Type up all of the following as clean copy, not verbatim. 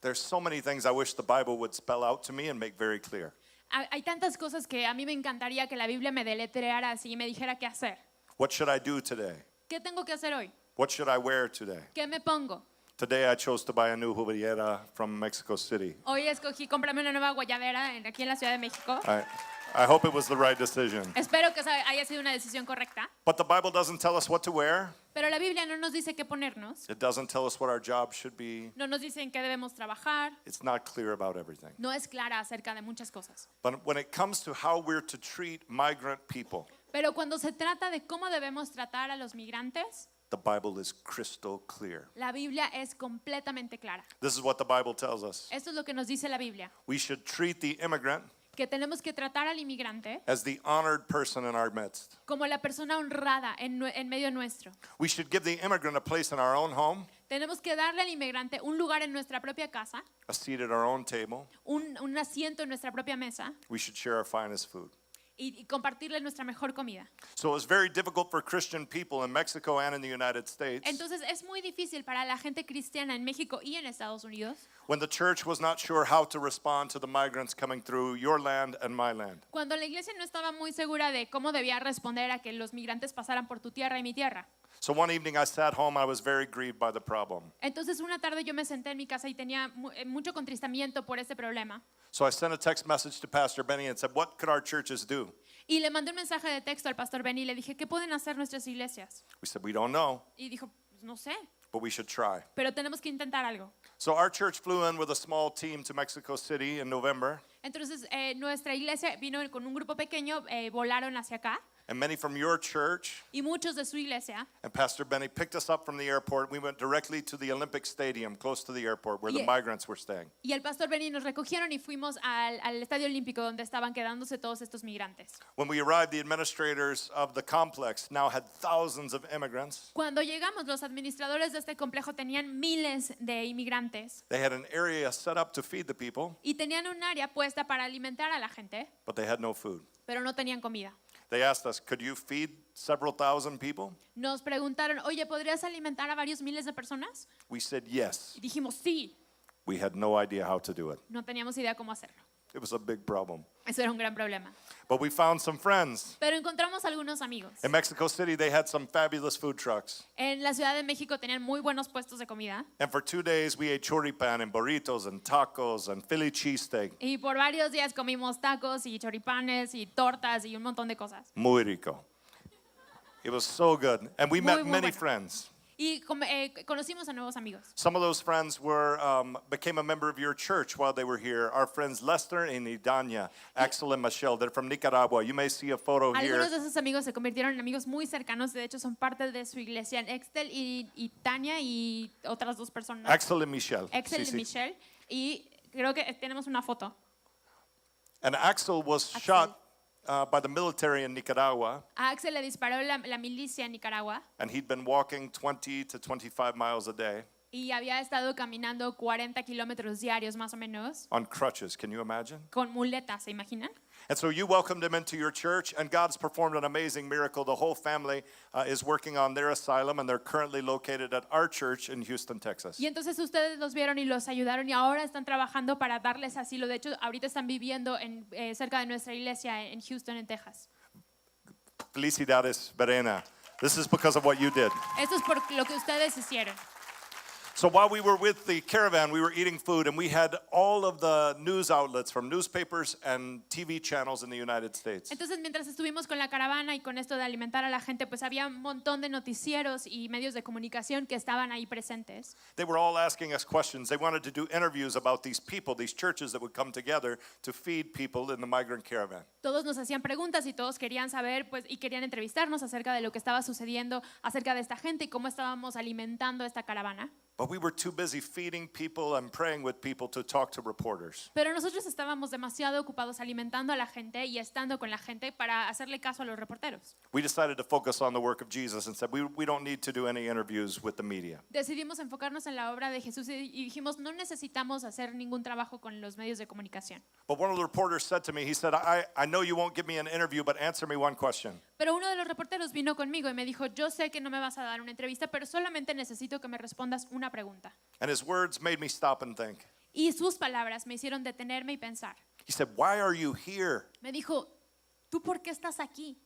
There's so many things I wish the Bible would spell out to me and make very clear. Hay tantas cosas que a mí me encantaría que la Biblia me deletreara así y me dijera qué hacer. What should I do today? ¿Qué tengo que hacer hoy? What should I wear today? ¿Qué me pongo? Today I chose to buy a new jubilera from Mexico City. Hoy escogí comprarme una nueva guayabera aquí en la Ciudad de México. I hope it was the right decision. Espero que haya sido una decisión correcta. But the Bible doesn't tell us what to wear. Pero la Biblia no nos dice qué ponernos. It doesn't tell us what our job should be. No nos dice en qué debemos trabajar. It's not clear about everything. No es clara acerca de muchas cosas. But when it comes to how we're to treat migrant people, Pero cuando se trata de cómo debemos tratar a los migrantes, the Bible is crystal clear. la Biblia es completamente clara. This is what the Bible tells us. Esto es lo que nos dice la Biblia. We should treat the immigrant Que tenemos que tratar al inmigrante as the honored person in our midst. como la persona honrada en medio nuestro. We should give the immigrant a place in our own home, Tenemos que darle al inmigrante un lugar en nuestra propia casa, a seat at our own table. un asiento en nuestra propia mesa We should share our finest food. y compartirle nuestra mejor comida. So it's very difficult for Christian people in Mexico and in the United States Entonces es muy difícil para la gente cristiana en México y en Estados Unidos when the church was not sure how to respond to the migrants coming through your land and my land. cuando la iglesia no estaba muy segura de cómo debía responder a que los migrantes pasaran por tu tierra y mi tierra. So one evening I sat home, I was very grieved by the problem. Entonces una tarde yo me senté en mi casa y tenía mucho contristamiento por este problema. So I sent a text message to Pastor Benny and said, what could our churches do? Y le mandé un mensaje de texto al pastor Benny y le dije, ¿qué pueden hacer nuestras iglesias? We said, we don't know, Y dijo, pues no sé, but we should try. pero tenemos que intentar algo. So our church flew in with a small team to Mexico City in November, Entonces nuestra iglesia vino con un grupo pequeño, volaron hacia acá and many from your church. y muchos de su iglesia. And Pastor Benny picked us up from the airport. We went directly to the Olympic Stadium, close to the airport, where the migrants were staying. Y el pastor Benny nos recogieron y fuimos al Estadio Olímpico donde estaban quedándose todos estos migrantes. When we arrived, the administrators of the complex now had thousands of immigrants. Cuando llegamos, los administradores de este complejo tenían miles de inmigrantes They had an area set up to feed the people, y tenían un área puesta para alimentar a la gente, but they had no food. pero no tenían comida. They asked us, could you feed several thousand people? Nos preguntaron, oye, ¿podrías alimentar a varios miles de personas? We said yes. Y dijimos, sí. We had no idea how to do it. No teníamos idea cómo hacerlo. It was a big problem. Eso era un gran problema. But we found some friends. Pero encontramos algunos amigos. In Mexico City, they had some fabulous food trucks. En la Ciudad de México tenían muy buenos puestos de comida. And for 2 days, we ate choripan and burritos and tacos and Philly cheesesteak. Y por varios días comimos tacos y choripanes y tortas y un montón de cosas. Muy rico. It was so good. And we met Muy many bueno. friends. Y conocimos a nuevos amigos. Some of those friends became a member of your church while they were here. Our friends Lester and Idania, Axel and Michelle, they're from Nicaragua. You may see a photo here. Algunos de esos amigos se convirtieron en amigos muy cercanos. De hecho, son parte de su iglesia. Excel y Tania y otras dos personas. Axel and Michelle. Excel Sí, y sí. Michelle. Y creo que tenemos una foto. And Axel was shot by the military in Nicaragua, A Axel le disparó la milicia en Nicaragua and he'd been walking 20 to 25 miles a day y había estado caminando 40 kilómetros diarios más o menos on crutches. Can you imagine? con muletas, ¿se imaginan? And so you welcomed him into your church, and God's performed an amazing miracle. The whole family is working on their asylum, and they're currently located at our church in Houston, Texas. Y entonces ustedes los vieron y los ayudaron y ahora están trabajando para darles asilo. De hecho, ahorita están viviendo cerca de nuestra iglesia en Houston, en Texas. Felicidades, Verena. This is because of what you did. Esto es por lo que ustedes hicieron. So while we were with the caravan, we were eating food, and we had all of the news outlets from newspapers and TV channels in the United States. Entonces, mientras estuvimos con la caravana y con esto de alimentar a la gente, pues había un montón de noticieros y medios de comunicación que estaban ahí presentes. They were all asking us questions. They wanted to do interviews about these people, these churches that would come together to feed people in the migrant caravan. Todos nos hacían preguntas y todos querían saber, pues, y querían entrevistarnos acerca de lo que estaba sucediendo, acerca de esta gente y cómo estábamos alimentando esta caravana. But we were too busy feeding people and praying with people to talk to reporters. Pero nosotros estábamos demasiado ocupados alimentando a la gente y estando con la gente para hacerle caso a los reporteros. We decided to focus on the work of Jesus and said, we don't need to do any interviews with the media. Decidimos enfocarnos en la obra de Jesús y dijimos, no necesitamos hacer ningún trabajo con los medios de comunicación. But one of the reporters said to me, he said, I know you won't give me an interview, but answer me one question. Pero uno de los reporteros vino conmigo y me dijo, yo sé que no me vas a dar una entrevista, pero solamente necesito que me respondas una pregunta. And his words made me stop and think. Y sus palabras me hicieron detenerme y pensar. He said, "Why are you here?" Me dijo, ¿tú por qué estás aquí?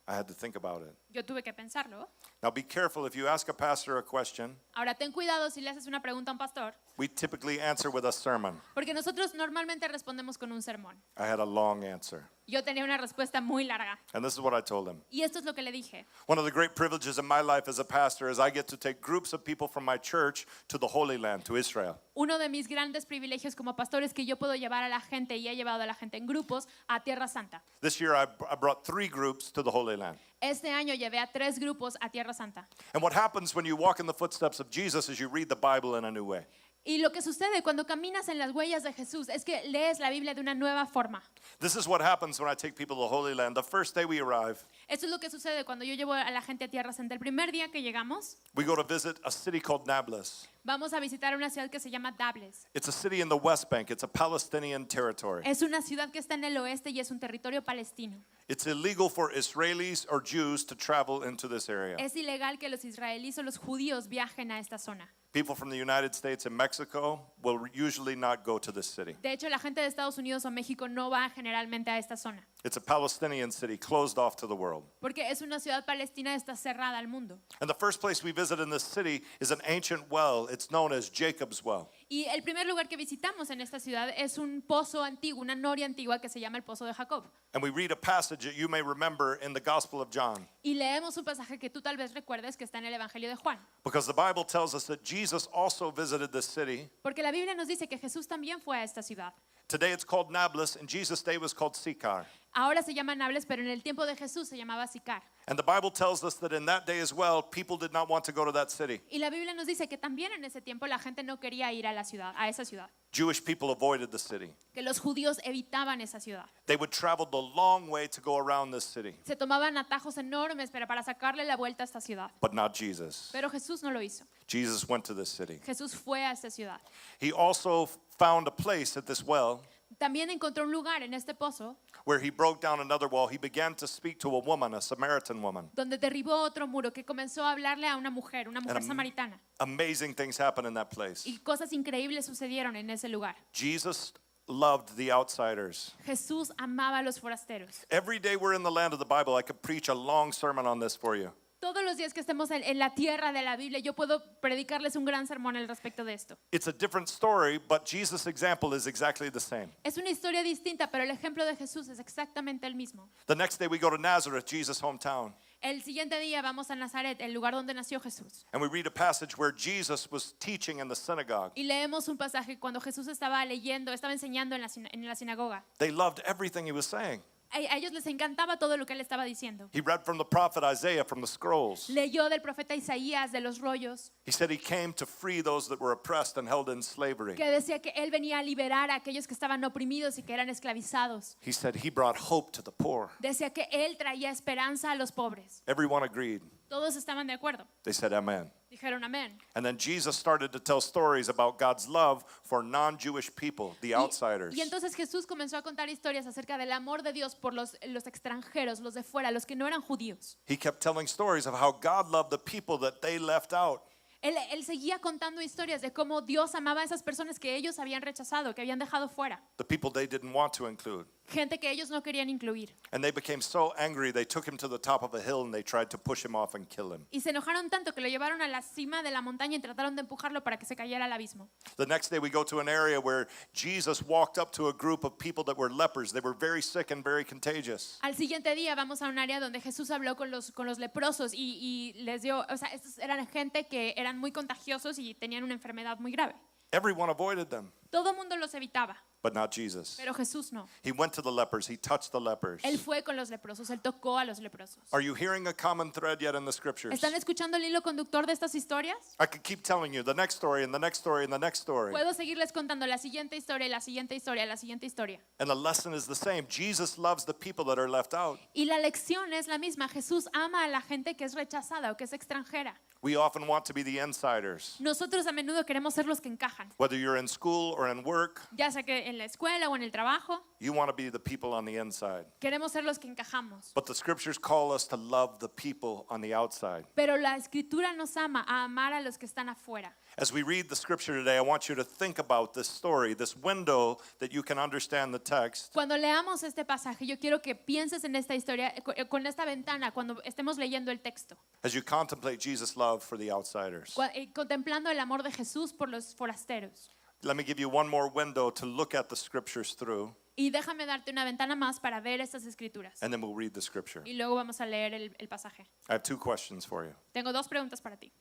I had to think about it. Yo tuve que pensarlo. Now be careful if you ask a pastor a question, Ahora ten cuidado si le haces una pregunta a un pastor, we typically answer with a sermon. porque nosotros normalmente respondemos con un sermón. I had a long answer. Yo tenía una respuesta muy larga. And this is what I told him. Y esto es lo que le dije. One of the great privileges in my life as a pastor is I get to take groups of people from my church to the Holy Land, to Israel. Uno de mis grandes privilegios como pastor es que yo puedo llevar a la gente y he llevado a la gente en grupos a Tierra Santa. This year I brought 3 groups to the Holy Land. Este año llevé a 3 grupos a Tierra Santa. And what happens when you walk in the footsteps of Jesus is you read the Bible in a new way. Y lo que sucede cuando caminas en las huellas de Jesús es que lees la Biblia de una nueva forma. This is what happens when I take people to the Holy Land. The first day we arrive, Esto es lo que sucede cuando yo llevo a la gente a Tierra Santa. El primer día que llegamos, we go to visit a city called Nablus. vamos a visitar una ciudad que se llama Dables. It's a city in the West Bank. It's a Palestinian territory. Es una ciudad que está en el oeste y es un territorio palestino. It's illegal for Israelis or Jews to travel into this area. Es ilegal que los israelíes o los judíos viajen a esta zona. People from the United States and Mexico will usually not go to this city. De hecho, la gente de Estados Unidos o México no va generalmente a esta zona, It's a Palestinian city closed off to the world. porque es una ciudad palestina, está cerrada al mundo. And the first place we visit in this city is an ancient well. It's known as Jacob's Well. Y el primer lugar que visitamos en esta ciudad es un pozo antiguo, una noria antigua que se llama el Pozo de Jacob. And we read a passage that you may remember in the Gospel of John. Y leemos un pasaje que tú tal vez recuerdes que está en el Evangelio de Juan. Because the Bible tells us that Jesus also visited this city. Porque la Biblia nos dice que Jesús también fue a esta ciudad. Today it's called Nablus. In Jesus' day it was called Sychar. Ahora se llama Nables, pero en el tiempo de Jesús se llamaba Sicar. And the Bible tells us that in that day as well, people did not want to go to that city. Y la Biblia nos dice que también en ese tiempo la gente no quería ir a la ciudad, a esa ciudad. Jewish people avoided the city. Que los judíos evitaban esa ciudad. They would travel the long way to go around this city, Se tomaban atajos enormes pero para sacarle la vuelta a esta ciudad. but not Jesus. Pero Jesús no lo hizo. Jesus went to this city. Jesús fue a esta ciudad. He also found a place at this well También encontró un lugar en este pozo where he broke down another wall. He began to speak to a woman, a Samaritan woman. donde derribó otro muro que comenzó a hablarle a una mujer samaritana. Amazing things happen in that place. Y cosas increíbles sucedieron en ese lugar. Jesus loved the outsiders. Jesús amaba a los forasteros. Every day we're in the land of the Bible, I could preach a long sermon on this for you. Todos los días que estemos en la tierra de la Biblia, yo puedo predicarles un gran sermón al respecto de esto. It's a different story, but Jesus' example is exactly the same. Es una historia distinta, pero el ejemplo de Jesús es exactamente el mismo. The next day we go to Nazareth, Jesus' hometown, El siguiente día vamos a Nazaret, el lugar donde nació Jesús. and we read a passage where Jesus was teaching in the synagogue. Y leemos un pasaje cuando Jesús estaba leyendo, estaba enseñando en la sinagoga. They loved everything he was saying. A ellos les encantaba todo lo que él estaba diciendo. He read from the prophet Isaiah from the scrolls. Leyó del profeta Isaías, de los rollos, He said he came to free those that were oppressed and held in slavery. que decía que él venía a liberar a aquellos que estaban oprimidos y que eran esclavizados. He said he brought hope to the poor. Decía que él traía esperanza a los pobres. Everyone agreed. Todos estaban de acuerdo. They said amen. Dijeron amén. And then Jesus started to tell stories about God's love for non-Jewish people, the outsiders. Y entonces Jesús comenzó a contar historias acerca del amor de Dios por los extranjeros, los de fuera, los que no eran judíos. He kept telling stories of how God loved the people that they left out. Él seguía contando historias de cómo Dios amaba a esas personas que ellos habían rechazado, que habían dejado fuera. The people they didn't want to include. Gente que ellos no querían incluir. And they became so angry, they took him to the top of a hill and they tried to push him off and kill him. Y se enojaron tanto que lo llevaron a la cima de la montaña y trataron de empujarlo para que se cayera al abismo. The next day we go to an area where Jesus walked up to a group of people that were lepers. They were very sick and very contagious. Al siguiente día vamos a un área donde Jesús habló con los leprosos y les dio, o sea, estos eran gente que eran muy contagiosos y tenían una enfermedad muy grave. Everyone avoided them, Todo el mundo los evitaba, but not Jesus. pero Jesús no. He went to the lepers. He touched the lepers. Él fue con los leprosos, él tocó a los leprosos. Are you hearing a common thread yet in the scriptures? ¿Están escuchando el hilo conductor de estas historias? I could keep telling you the next story and the next story and the next story. Puedo seguirles contando la siguiente historia, la siguiente historia, la siguiente historia. And the lesson is the same. Jesus loves the people that are left out. Y la lección es la misma. Jesús ama a la gente que es rechazada o que es extranjera. We often want to be the insiders. Nosotros a menudo queremos ser los que encajan. Whether you're in school or or in work, ya sea que en la escuela o en el trabajo, you want to be the people on the inside. queremos ser los que encajamos. But the scriptures call us to love the people on the outside. Pero la escritura nos ama a amar a los que están afuera. As we read the scripture today, I want you to think about this story, this window that you can understand the text. Cuando leamos este pasaje, yo quiero que pienses en esta historia, con esta ventana, cuando estemos leyendo el texto, As you contemplate Jesus' love for the outsiders. contemplando el amor de Jesús por los forasteros. Let me give you one more window to look at the scriptures through, Y déjame darte una ventana más para ver estas escrituras. and then we'll read the scripture. Y luego vamos a leer el pasaje. I have two questions for you. Tengo dos preguntas para ti.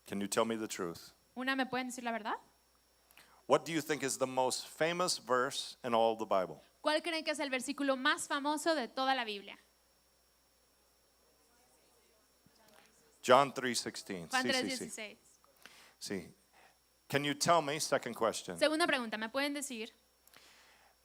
Can you tell me the truth? Una, ¿me pueden decir la verdad? What do you think is the most famous verse in all the Bible? ¿Cuál creen que es el versículo más famoso de toda la Biblia? John 3:16. Juan Sí, sí, sí. 3:16. Sí. Can you tell me, second question. Segunda pregunta, ¿me pueden decir?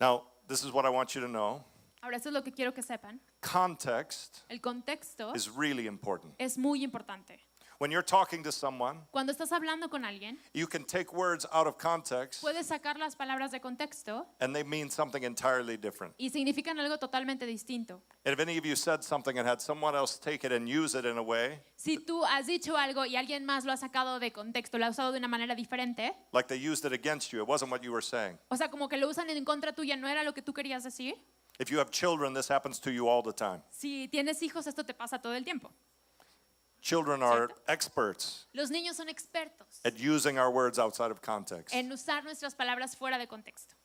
Now, this is what I want you to know. Ahora, esto es lo que quiero que sepan. Context El contexto is really important. es muy importante. When you're talking to someone, Cuando estás hablando con alguien, you can take words out of context puedes sacar las palabras de contexto and they mean something entirely different. y significan algo totalmente distinto. And if any of you said something and had someone else take it and use it in a way, Si tú has dicho algo y alguien más lo ha sacado de contexto, lo ha usado de una manera diferente, like they used it against you, it wasn't what you were saying. o sea, como que lo usan en contra tuya, no era lo que tú querías decir. If you have children, this happens to you all the time. Si tienes hijos, esto te pasa todo el tiempo. Children are experts Los niños son expertos at using our words outside of context. en usar nuestras palabras fuera de contexto.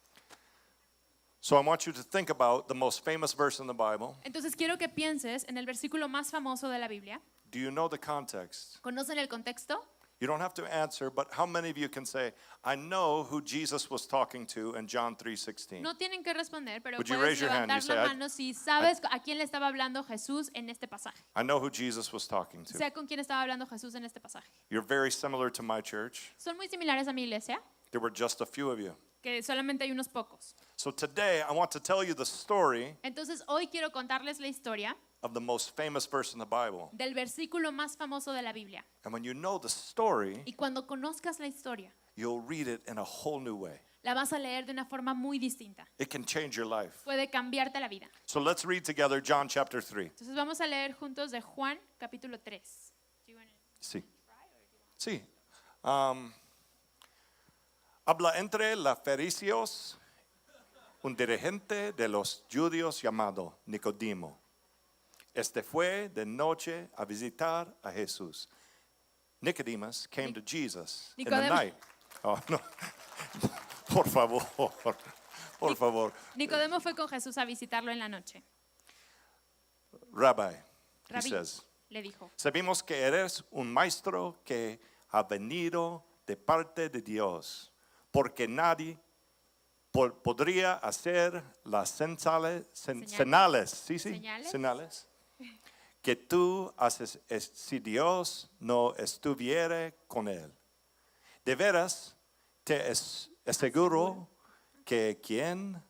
So I want you to think about the most famous verse in the Bible. Entonces quiero que pienses en el versículo más famoso de la Biblia. Do you know the context? ¿Conocen el contexto? You don't have to answer, but how many of you can say, I know who Jesus was talking to in John 3:16? No tienen que responder, pero Would you puedes raise your hand? levantar You say, la mano si sabes a quién le estaba hablando Jesús en este pasaje. I know who Jesus was talking to. Sé con quién estaba hablando Jesús en este pasaje. You're very similar to my church. Son muy similares a mi iglesia, There were just a few of you. que solamente hay unos pocos. So today I want to tell you the story Entonces hoy quiero contarles la historia of the most famous verse in the Bible. del versículo más famoso de la Biblia. And when you know the story, Y cuando conozcas la historia, you'll read it in a whole new way. la vas a leer de una forma muy distinta. It can change your life. Puede cambiarte la vida. So let's read together John chapter 3. Entonces vamos a leer juntos de Juan capítulo 3. Sí. Sí. Habla entre los fariseos un dirigente de los judíos llamado Nicodemo. Este fue de noche a visitar a Jesús. Nicodemus came to Jesus in the Nicodemo. night. Oh, no. Por favor. Por favor. Nicodemo fue con Jesús a visitarlo en la noche. Rabbi, he Rabí, says, le dijo, sabemos que eres un maestro que ha venido de parte de Dios, porque nadie podría hacer las señales, ¿sí? ¿Señales? Señales que tú haces si Dios no estuviera con él. De veras, te aseguro que quien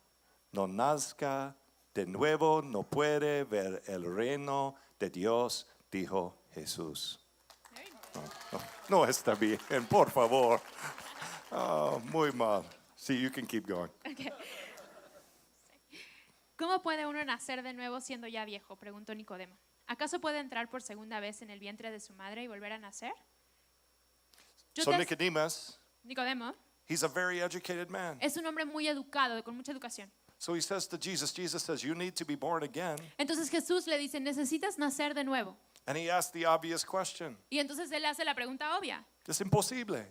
no nazca de nuevo no puede ver el reino de Dios, dijo Jesús. No está bien, por favor. Oh, muy mal. Sí, you can keep going. Okay. ¿Cómo puede uno nacer de nuevo siendo ya viejo?, preguntó Nicodemo. ¿Acaso puede entrar por segunda vez en el vientre de su madre y volver a nacer? So Nicodemus, Nicodemo he's a very educated man. es un hombre muy educado, con mucha educación. So he says to Jesus, Jesus says, you need to be born again. Entonces Jesús le dice, necesitas nacer de nuevo. And he asked the obvious question. Y entonces él hace la pregunta obvia. Es imposible.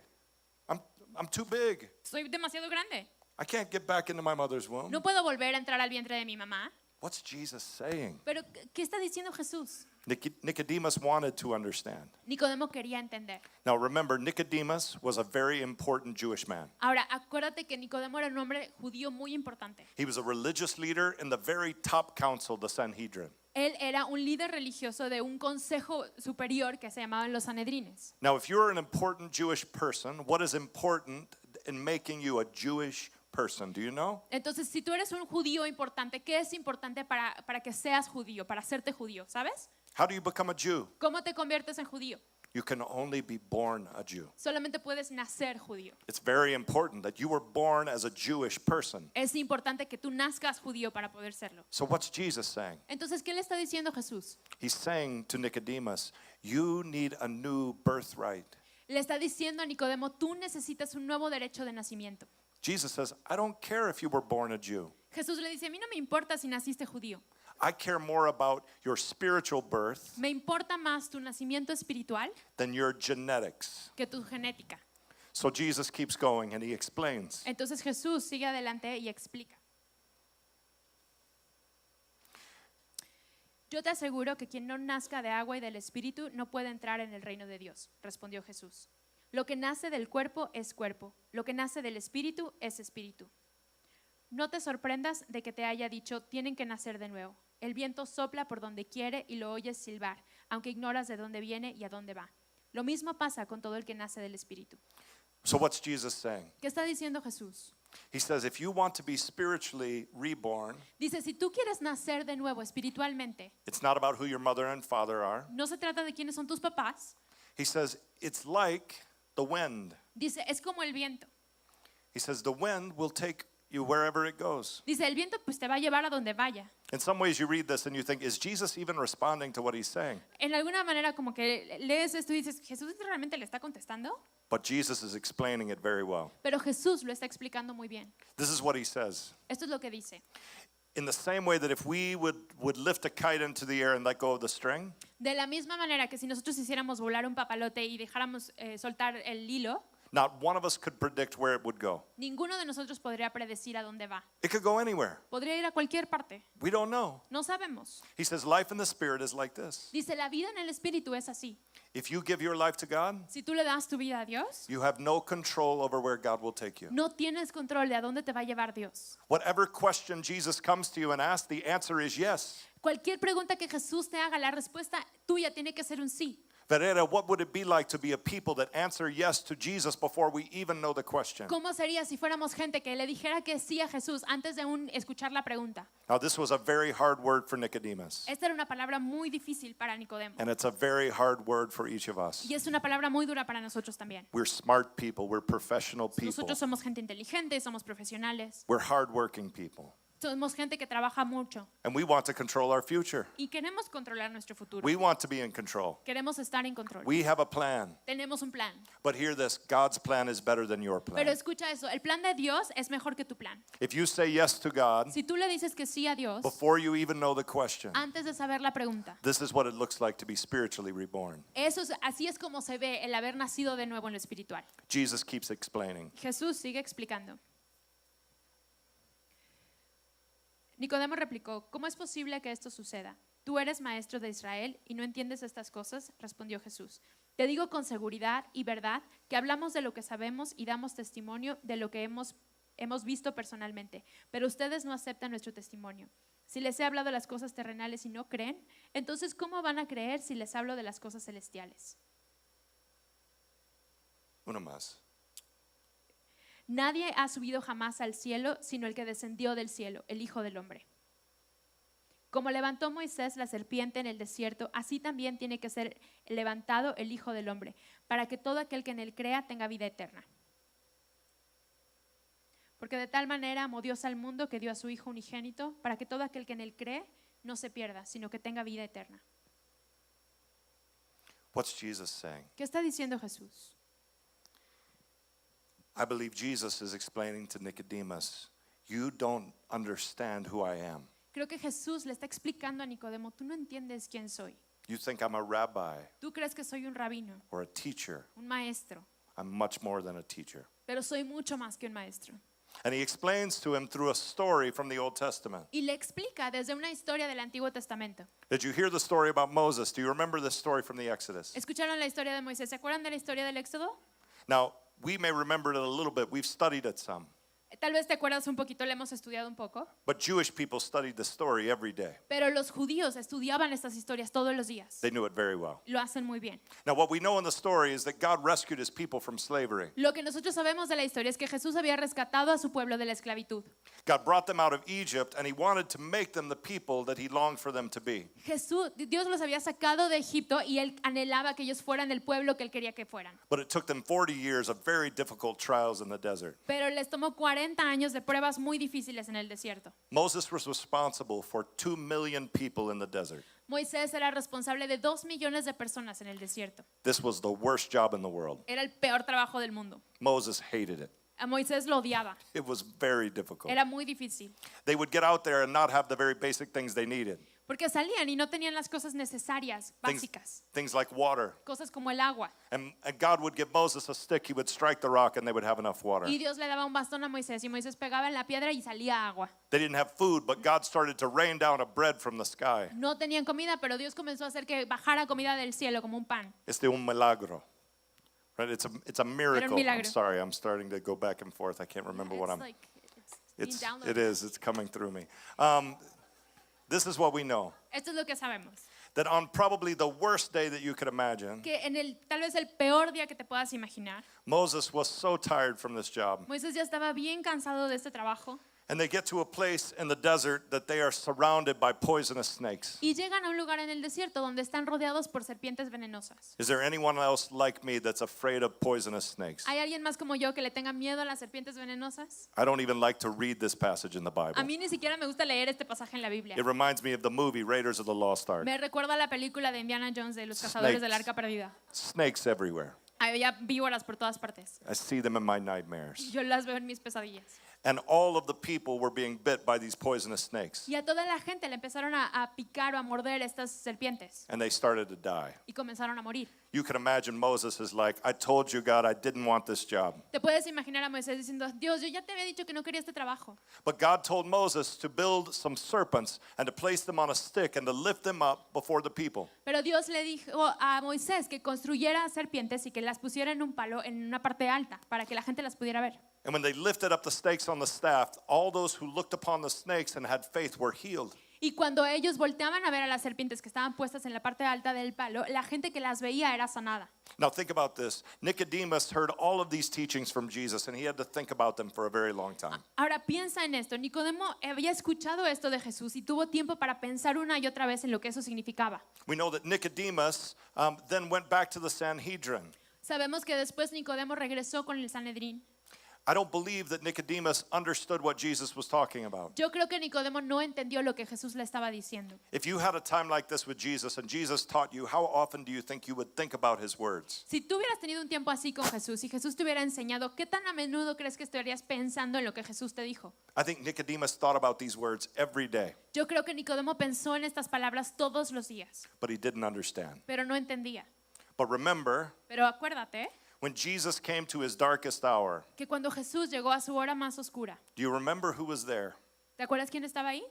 I'm too big. Soy demasiado grande. I can't get back into my mother's womb. No puedo volver a entrar al vientre de mi mamá. What's Jesus saying? Pero, ¿qué está diciendo Jesús? Nicodemus wanted to understand. Nicodemo quería entender. Now remember, Nicodemus was a very important Jewish man. Ahora, acuérdate que Nicodemo era un hombre judío muy importante. He was a religious leader in the very top council, the Sanhedrin. Él era un líder religioso de un consejo superior que se llamaban los Sanedrines. Now, if you're an important Jewish person, what is important in making you a Jewish person? Do you know? Entonces, si tú eres un judío importante, ¿qué es importante para que seas judío, para hacerte judío? ¿Sabes? How do you become a Jew? ¿Cómo te conviertes en judío? You can only be born a Jew. Solamente puedes nacer judío. It's very important that you were born as a Jewish person. Es importante que tú nazcas judío para poder serlo. So what's Jesus saying? Entonces, ¿qué le está diciendo Jesús? He's saying to Nicodemus, you need a new birthright. Le está diciendo a Nicodemo, tú necesitas un nuevo derecho de nacimiento. Jesus says, I don't care if you were born a Jew. Jesús le dice, a mí no me importa si naciste judío. I care more about your spiritual birth Me importa más tu nacimiento espiritual than your genetics. que tu genética. So Jesus keeps going and he explains. Entonces Jesús sigue adelante y explica. Yo te aseguro que quien no nazca de agua y del Espíritu no puede entrar en el reino de Dios, respondió Jesús. Lo que nace del cuerpo es cuerpo, lo que nace del Espíritu es espíritu. No te sorprendas de que te haya dicho, tienen que nacer de nuevo. El viento sopla por donde quiere y lo oyes silbar, aunque ignoras de dónde viene y a dónde va. Lo mismo pasa con todo el que nace del Espíritu. So what's Jesus saying? ¿Qué está diciendo Jesús? He says, if you want to be spiritually reborn, Dice, si tú quieres nacer de nuevo espiritualmente, it's not about who your mother and father are. no se trata de quiénes son tus papás. He says, it's like the wind. Dice, es como el viento. He says, the wind will take you wherever it goes. Dice, el viento pues te va a llevar a donde vaya. In some ways, you read this and you think, is Jesus even responding to what he's saying? En alguna manera como que lees esto y dices, ¿Jesús realmente le está contestando? But Jesus is explaining it very well. Pero Jesús lo está explicando muy bien. This is what he says. Esto es lo que dice. In the same way that if we would lift a kite into the air and let go of the string, De la misma manera que si nosotros hiciéramos volar un papalote y dejáramos soltar el hilo, not one of us could predict where it would go. ninguno de nosotros podría predecir a dónde va. It could go anywhere. Podría ir a cualquier parte. We don't know. No sabemos. He says life in the Spirit is like this. Dice, la vida en el Espíritu es así. If you give your life to God, Si tú le das tu vida a Dios, you have no control over where God will take you. no tienes control de a dónde te va a llevar Dios. Whatever question Jesus comes to you and asks, the answer is yes. Cualquier pregunta que Jesús te haga, la respuesta tuya tiene que ser un sí. Verena, what would it be like to be a people that answer yes to Jesus before we even know the question? ¿Cómo sería si fuéramos gente que le dijera que sí a Jesús antes de escuchar la pregunta? Now, this was a very hard word for Nicodemus, Esta era una palabra muy difícil para Nicodemo. and it's a very hard word for each of us. Y es una palabra muy dura para nosotros también. We're smart people, we're professional people, Nosotros somos gente inteligente, somos profesionales, we're hardworking people, somos gente que trabaja mucho and we want to control our future. y queremos controlar nuestro futuro. We want to be in control. Queremos estar en control. We have a plan, Tenemos un plan. but hear this, God's plan is better than your Pero plan. escucha eso, el plan de Dios es mejor que tu plan. If you say yes to God Si tú le dices que sí a Dios before you even know the question, antes de saber la pregunta, this is what it looks like to be spiritually reborn. así es como se ve el haber nacido de nuevo en lo espiritual. Jesus keeps explaining. Jesús sigue explicando. Nicodemo replicó, ¿cómo es posible que esto suceda? ¿Tú eres maestro de Israel y no entiendes estas cosas? Respondió Jesús. Te digo con seguridad y verdad que hablamos de lo que sabemos y damos testimonio de lo que hemos visto personalmente, pero ustedes no aceptan nuestro testimonio. Si les he hablado de las cosas terrenales y no creen, entonces ¿cómo van a creer si les hablo de las cosas celestiales? Uno más. Nadie ha subido jamás al cielo sino el que descendió del cielo, el Hijo del Hombre. Como levantó Moisés la serpiente en el desierto, así también tiene que ser levantado el Hijo del Hombre, para que todo aquel que en él crea tenga vida eterna. Porque de tal manera amó Dios al mundo que dio a su Hijo unigénito, para que todo aquel que en él cree no se pierda, sino que tenga vida eterna. What's Jesus saying? ¿Qué está diciendo Jesús? I believe Jesus is explaining to Nicodemus, you don't understand who I am. Creo que Jesús le está explicando a Nicodemo, tú no entiendes quién soy. You think I'm a rabbi Tú crees que soy un rabino, or a teacher. un maestro, I'm much more than a teacher. pero soy mucho más que un maestro. And he explains to him through a story from the Old Testament. Y le explica desde una historia del Antiguo Testamento. Did you hear the story about Moses? Do you remember this story from the Exodus? ¿Escucharon la historia de Moisés? ¿Se acuerdan de la historia del Éxodo? Now, we may remember it a little bit. We've studied it some. Tal vez te acuerdas un poquito, lo hemos estudiado un poco, But Jewish people studied the story every day. pero los judíos estudiaban estas historias todos los días. They knew it very well. Lo hacen muy bien. Now, what we know in the story is that God rescued his people from slavery. Lo que nosotros sabemos de la historia es que Jesús había rescatado a su pueblo de la esclavitud. God brought them out of Egypt, and he wanted to make them the people that he longed for them to be. Dios los había sacado de Egipto y él anhelaba que ellos fueran el pueblo que él quería que fueran. But it took them 40 years of very difficult trials in the desert. Pero les tomó 40 años de pruebas muy difíciles en el desierto. Moses was responsible for 2 million people in the desert. Moisés era responsable de 2 millones de personas en el desierto. This was the worst job in the world. Era el peor trabajo del mundo. Moses hated it. A Moisés lo odiaba. It was very difficult. Era muy difícil. They would get out there and not have the very basic things they needed. Porque salían y no tenían las cosas necesarias, básicas. Things like water. Cosas como el agua. And God would give Moses a stick. He would strike the rock and they would have enough water. Y Dios le daba un bastón a Moisés y Moisés pegaba en la piedra y salía agua. They didn't have food, but God started to rain down a bread from the sky. No tenían comida, pero Dios comenzó a hacer que bajara comida del cielo como un pan. It's un milagro. Right? It's a miracle. milagro. I'm sorry, I'm starting to go back and forth. I can't remember what I'm. It's being downloaded. It is. It's coming through me. This is what we know. Esto es lo que sabemos. That on probably the worst day that you could imagine, Que en tal vez el peor día que te puedas imaginar, Moses was so tired from this job. Moisés ya estaba bien cansado de este trabajo. And they get to a place in the desert that they are surrounded by poisonous snakes. Y llegan a un lugar en el desierto donde están rodeados por serpientes venenosas. Is there anyone else like me that's afraid of poisonous snakes? ¿Hay alguien más como yo que le tenga miedo a las serpientes venenosas? I don't even like to read this passage in the Bible. A mí ni siquiera me gusta leer este pasaje en la Biblia. It reminds me of the movie Raiders of the Lost Ark. Me recuerda a la película de Indiana Jones de los cazadores del arca perdida. Snakes everywhere. Había víboras por todas partes. I see them in my nightmares. Yo las veo en mis pesadillas. And all of the people were being bit by these poisonous snakes. Y a toda la gente le empezaron a picar o a morder estas serpientes. And they started to die. Y comenzaron a morir. You can imagine Moses is like, I told you, God, I didn't want this job. Te puedes imaginar a Moisés diciendo, Dios, yo ya te había dicho que no quería este trabajo. But God told Moses to build some serpents and to place them on a stick and to lift them up before the people. Pero Dios le dijo a Moisés que construyera serpientes y que las pusiera en un palo en una parte alta para que la gente las pudiera ver. And when they lifted up the stakes on the staff, all those who looked upon the snakes and had faith were healed. Y cuando ellos volteaban a ver a las serpientes que estaban puestas en la parte alta del palo, la gente que las veía era sanada. Now think about this. Nicodemus heard all of these teachings from Jesus and he had to think about them for a very long time. Ahora piensa en esto. Nicodemo había escuchado esto de Jesús y tuvo tiempo para pensar una y otra vez en lo que eso significaba. We know that Nicodemus then went back to the Sanhedrin. Sabemos que después Nicodemo regresó con el Sanedrín. I don't believe that Nicodemus understood what Jesus was talking about. Yo creo que Nicodemo no entendió lo que Jesús le estaba diciendo. If you had a time like this with Jesus and Jesus taught you, how often do you think you would think about his words? Si tú hubieras tenido un tiempo así con Jesús y Jesús te hubiera enseñado, ¿qué tan a menudo crees que estarías pensando en lo que Jesús te dijo? I think Nicodemus thought about these words every day, Yo creo que Nicodemo pensó en estas palabras todos los días, but he didn't understand. pero no entendía. But remember, Pero acuérdate when Jesus came to his darkest hour, que cuando Jesús llegó a su hora más oscura, do you remember who was there? ¿te acuerdas quién estaba ahí?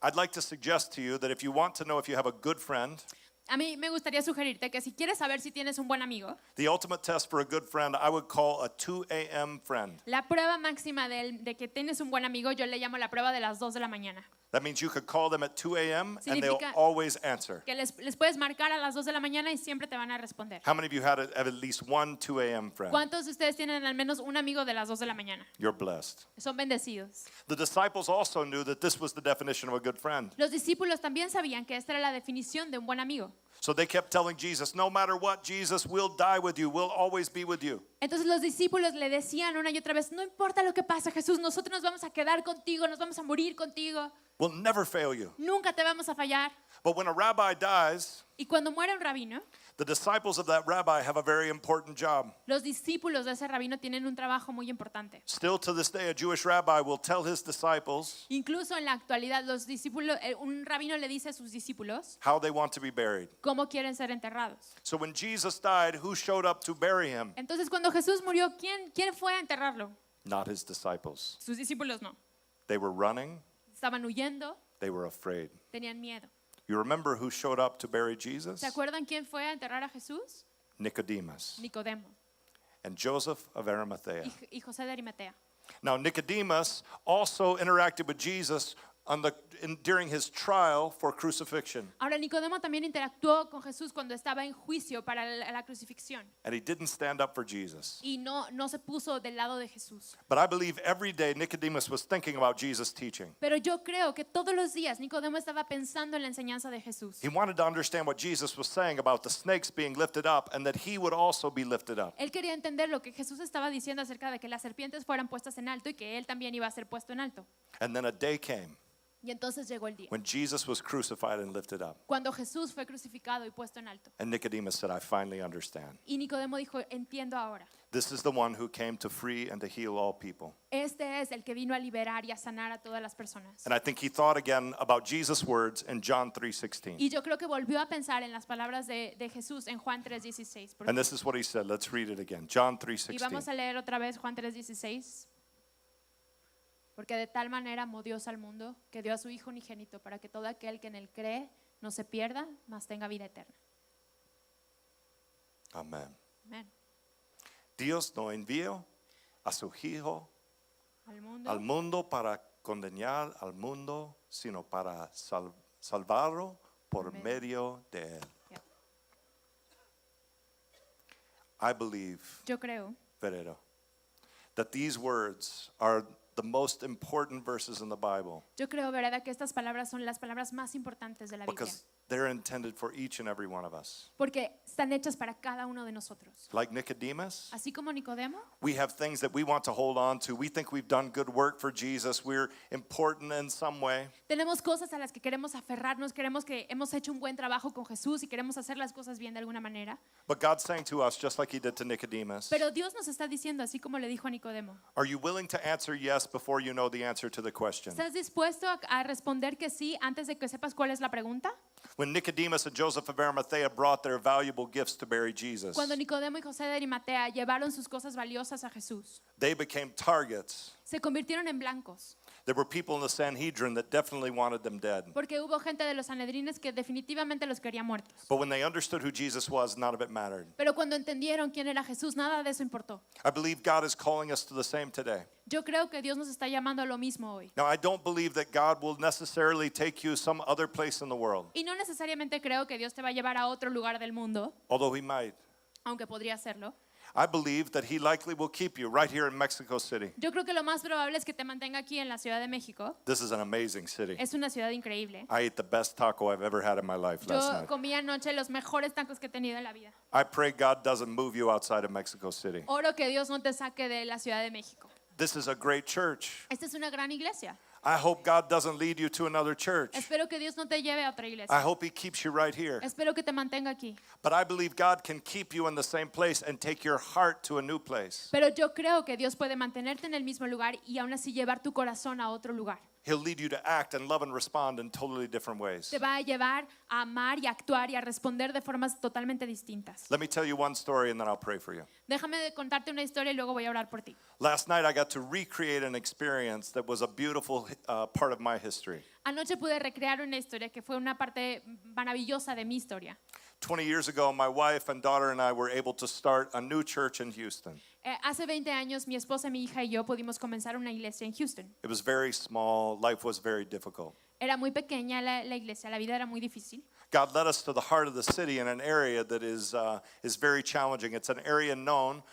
I'd like to suggest to you that if you want to know if you have a good friend, A mí me gustaría sugerirte que si quieres saber si tienes un buen amigo, the ultimate test for a good friend, I would call a 2 a.m. friend. la prueba máxima de que tienes un buen amigo, yo le llamo la prueba de las 2 de la mañana. That means you could call them at 2 a.m. and they'll Significa- always answer. Que les puedes marcar a las 2 de la mañana y siempre te van a responder. How many of you had at least one 2 a.m. friend? ¿Cuántos de ustedes tienen al menos un amigo de las 2 de la mañana? You're blessed. Son bendecidos. The disciples also knew that this was the definition of a good friend. Los discípulos también sabían que esta era la definición de un buen amigo. So they kept telling Jesus, no matter what, Jesus, we'll die with you. We'll always be with you. Entonces los discípulos le decían una y otra vez, no importa lo que pase, Jesús, nosotros nos vamos a quedar contigo, nos vamos a morir contigo, We'll never fail you. nunca te vamos a fallar. But when a rabbi dies, Y cuando muere un rabino, the disciples of that rabbi have a very important job. los discípulos de ese rabino tienen un trabajo muy importante. Still to this day, a Jewish rabbi will tell his disciples Incluso en la actualidad, los discípulos, un rabino le dice a sus discípulos how they want to be buried. cómo quieren ser enterrados. So when Jesus died, who showed up to bury him? Entonces cuando Jesús murió, ¿quién fue a enterrarlo? Not his disciples. Sus discípulos no. They were running, Estaban huyendo, they were afraid. tenían miedo. You remember who showed up to bury Jesus? ¿Se acuerdan quién fue a enterrar a Jesús? Nicodemus Nicodemo and Joseph of Arimathea. y José de Arimatea. Now, Nicodemus also interacted with Jesus during his trial for crucifixion. Ahora Nicodemo también interactuó con Jesús cuando estaba en juicio para la crucifixión And he didn't stand up for Jesus. y no se puso del lado de Jesús. But I believe every day Nicodemus was thinking about Jesus' teaching. Pero yo creo que todos los días Nicodemo estaba pensando en la enseñanza de Jesús. He wanted to understand what Jesus was saying about the snakes being lifted up and that he would also be lifted up. Él quería entender lo que Jesús estaba diciendo acerca de que las serpientes fueran puestas en alto y que él también iba a ser puesto en alto. And then a day came Y entonces llegó el día when Jesus was crucified and lifted up. cuando Jesús fue crucificado y puesto en alto. And Nicodemus said, I finally understand. Y Nicodemo dijo, entiendo ahora. This is the one who came to free and to heal all people. Este es el que vino a liberar y a sanar a todas las personas. And I think he thought again about Jesus' words in John 3:16. Y yo creo que volvió a pensar en las palabras de Jesús en Juan 3:16. And this is what he said. Let's read it again. John Y vamos 3:16. a leer otra vez Juan 3:16. Porque de tal manera amó Dios al mundo que dio a su Hijo unigénito para que todo aquel que en él cree no se pierda, mas tenga vida eterna. Amen. Amén. Dios no envió a su Hijo Al al mundo para condenar al mundo, sino para salvarlo por Amén. medio de él. Yeah. I believe, Yo creo Ferrero, that these words are the most important verses in the Bible ¿verdad? Que estas palabras son las palabras más importantes de la Biblia. because they're intended for each and every one of us. Porque están hechas para cada uno de nosotros. Like Nicodemus, Así como Nicodemo, we have things that we want to hold on to. We think we've done good work for Jesus. We're important in some way. tenemos cosas a las que queremos aferrarnos, queremos que hemos hecho un buen trabajo con Jesús y queremos hacer las cosas bien de alguna manera. But God's saying to us, just like he did to Nicodemus, Pero Dios nos está diciendo, así como le dijo a Nicodemo, are you willing to answer yes before you know the answer to the question? ¿estás dispuesto a responder que sí antes de que sepas cuál es la pregunta? When Nicodemus and Joseph of Arimathea brought their valuable gifts to bury Jesus, Cuando Nicodemo y José de Arimatea llevaron sus cosas valiosas a Jesús, they became targets. se convirtieron en blancos, There were people in the Sanhedrin that definitely wanted them dead. porque hubo gente de los sanedrines que definitivamente los quería muertos. But when they understood who Jesus was, none of it mattered. Pero cuando entendieron quién era Jesús, nada de eso importó. I believe God is calling us to the same today. Yo creo que Dios nos está llamando a lo mismo hoy. Now, I don't believe that God will necessarily take you some other place in the world, Y no necesariamente creo que Dios te va a llevar a otro lugar del mundo, although he might. aunque podría hacerlo. I believe that he likely will keep you right here in Mexico City. Yo creo que lo más probable es que te mantenga aquí en la Ciudad de México. This is an amazing city. Es una ciudad increíble. I ate the best taco I've ever had in my life last Yo night. comí anoche los mejores tacos que he tenido en la vida. I pray God doesn't move you outside of Mexico City. Oro que Dios no te saque de la Ciudad de México. This is a great church. Esta es una gran iglesia. I hope God doesn't lead you to another church. Espero que Dios no te lleve a otra I iglesia. hope he keeps you right here. Espero que te mantenga aquí. But I believe God can keep you in the same place and take your heart to a new place. Pero yo creo que Dios puede mantenerte en el mismo lugar y aún así llevar tu corazón a otro lugar. He'll lead you to act and love and respond in totally different ways. Te va a llevar a amar y a actuar y a responder de formas totalmente distintas. Let me tell you one story and then I'll pray for you. Déjame contarte una historia y luego voy a orar por ti. Last night I got to recreate an experience that was a beautiful part of my history. Anoche pude recrear una historia que fue una parte maravillosa de mi historia. 20 years ago, my wife and daughter and I were able to start a new church in Houston. Hace 20 años mi esposa, mi hija y yo pudimos comenzar una iglesia en Houston. It was very small, life was very difficult. Era muy pequeña la iglesia, la vida era muy difícil. God led us to the heart of the city in an area that is very challenging. It's an area known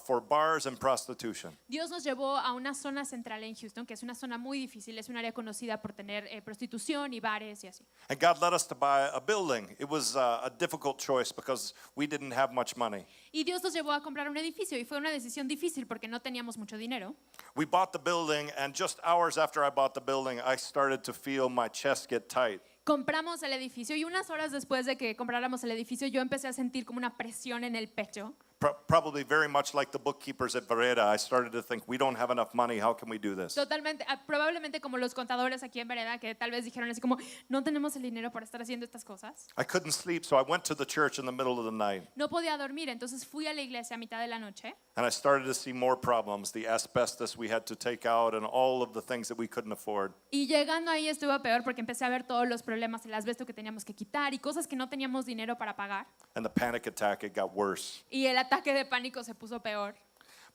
for bars and prostitution. Dios nos llevó a una zona central en Houston, que es una zona muy difícil, es un área conocida por tener prostitución y bares y así. And God led us to buy a building. It was a difficult choice because we didn't have much money. Y Dios nos llevó a comprar un edificio y fue una decisión difícil porque no teníamos mucho dinero. We bought the building, and just hours after I bought the building, I started to feel my chest get tight. Compramos el edificio y unas horas después de que compráramos el edificio yo empecé a sentir como una presión en el pecho. Probably very much like the bookkeepers at Vereda, I started to think, we don't have enough money, how can we do this? Totalmente, probablemente como los contadores aquí en Vereda que tal vez dijeron así como, no tenemos el dinero para estar haciendo estas cosas. I couldn't sleep, so I went to the church in the middle of the night, No podía dormir, entonces fui a la iglesia a mitad de la noche and I started to see more problems, the asbestos we had to take out and all of the things that we couldn't afford. y llegando ahí estuvo peor porque empecé a ver todos los problemas, el asbesto que teníamos que quitar y cosas que no teníamos dinero para pagar. And the panic attack, it got worse. Y el ataque de pánico se puso peor.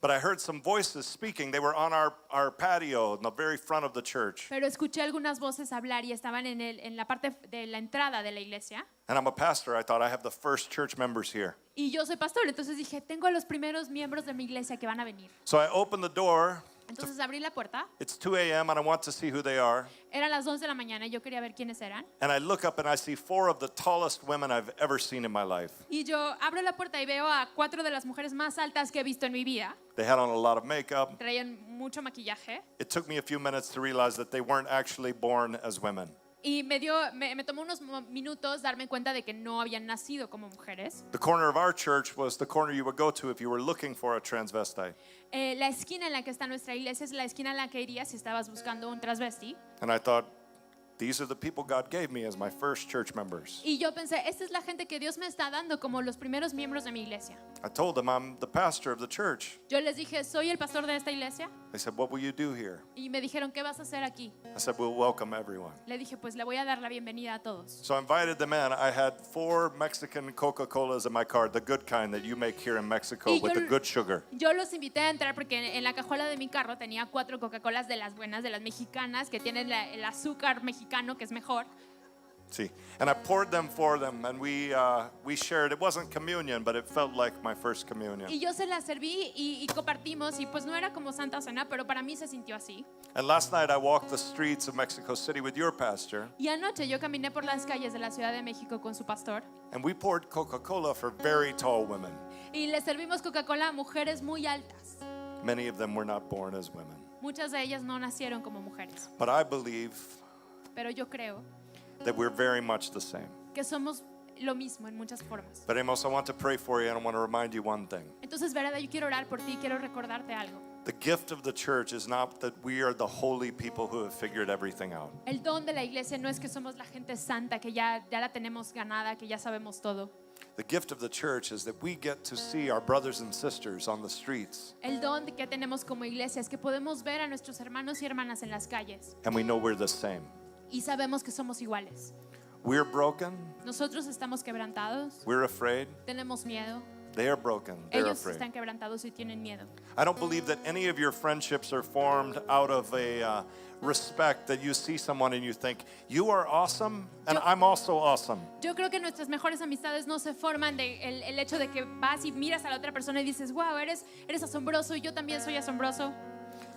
But I heard some voices speaking. They were on our patio in the very front of the church. Pero escuché algunas voces hablar y estaban en la parte de la entrada de la iglesia. And I'm a pastor. I thought I have the first church members here. Y yo soy pastor, entonces dije, tengo a los primeros miembros de mi iglesia que van a venir. So I opened the door. Entonces abrí la puerta. It's 2 a.m. and I want to see who they are. Eran las 11 de la mañana y yo quería ver quiénes eran. And I look up and I see 4 of the tallest women I've ever seen in my life. Y yo abro la puerta y veo a 4 de las mujeres más altas que he visto en mi vida. They had on a lot of makeup. Traían mucho maquillaje. It took me a few minutes to realize that they weren't actually born as women. Y me tomó unos minutos darme cuenta de que no habían nacido como mujeres. The corner of our church was the corner you would go to if you were looking for a transvestite. La esquina en la que está nuestra iglesia es la esquina en la que irías si estabas buscando un transvesti. And I thought, these are the people God gave me as my first church members. Y yo pensé, esta es la gente que Dios me está dando como los primeros miembros de mi iglesia. I told them I'm the pastor of the church. Yo les dije, soy el pastor de esta iglesia. They said, what will you do here? Y me dijeron, ¿qué vas a hacer aquí? I said, we'll welcome everyone. Le dije, pues le voy a dar la bienvenida a todos. So I invited them in. I had 4 Mexican Coca-Colas in my car, the good kind that you make here in Mexico Y with the yo- good sugar. Yo los invité a entrar porque en la cajuela de mi carro tenía 4 Coca-Colas de las buenas, de las mexicanas, que tienen el azúcar mexicano que es mejor. See, and I poured them for them, and we shared. It wasn't communion, but it felt like my first communion. Y yo se las serví y compartimos y pues no era como Santa Cena, pero para mí se sintió así. And last night I walked the streets of Mexico City with your pastor, Y anoche yo caminé por las calles de la Ciudad de México con su pastor and we poured Coca-Cola for very tall women. y le servimos Coca-Cola a mujeres muy altas. Many of them were not born as women. Muchas de ellas no nacieron como mujeres, But I believe pero yo creo that we're very much the same. que somos lo mismo en muchas formas. But Amos, I want to pray for you, and I want to remind you one thing. Entonces, Vereda, yo quiero orar por ti, quiero recordarte algo. The gift of the church is not that we are the holy people who have figured everything out. El don de la iglesia no es que somos la gente santa, que ya la tenemos ganada, que ya sabemos todo. The gift of the church is that we get to see our brothers and sisters on the streets, El don que tenemos como iglesia es que podemos ver a nuestros hermanos y hermanas en las calles and we know we're the same. y sabemos que somos iguales. We're broken, Nosotros estamos quebrantados, we're afraid, tenemos miedo, they are broken, they're ellos afraid. están quebrantados y tienen miedo. I don't believe that any of your friendships are formed out of a respect that you see someone and you think, you are awesome and I'm also awesome. Yo creo que nuestras mejores amistades no se forman de el hecho de que vas y miras a la otra persona y dices, wow, eres asombroso y yo también soy asombroso.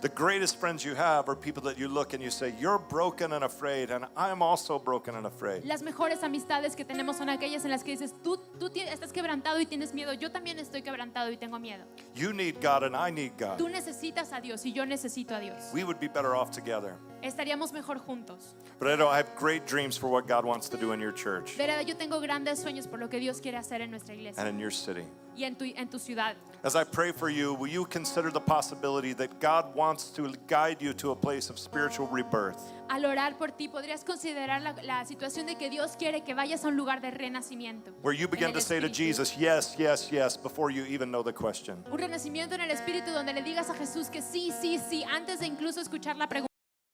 The greatest friends you have are people that you look and you say, you're broken and afraid, and I'm also broken and afraid. Las mejores amistades que tenemos son aquellas en las que dices, tú estás quebrantado y tienes miedo, yo también estoy quebrantado y tengo miedo. You need God and I need Tú God. necesitas a Dios y yo necesito a Dios. We would be better off together. Estaríamos mejor juntos. But I have great dreams for what God wants to do in your church Vereda, yo tengo grandes sueños por lo que Dios quiere hacer en nuestra iglesia and in your city. y en tu ciudad. As I pray for you, will you consider the possibility that God wants to guide you to a place of spiritual rebirth? Al orar por ti, podrías considerar la situación de que Dios quiere que vayas a un lugar de renacimiento. Where you begin en el to say to espíritu. Jesus, yes, yes, yes, before you even know the question. Un renacimiento en el espíritu donde le digas a Jesús que sí, sí, sí, antes de incluso escuchar la pregunta.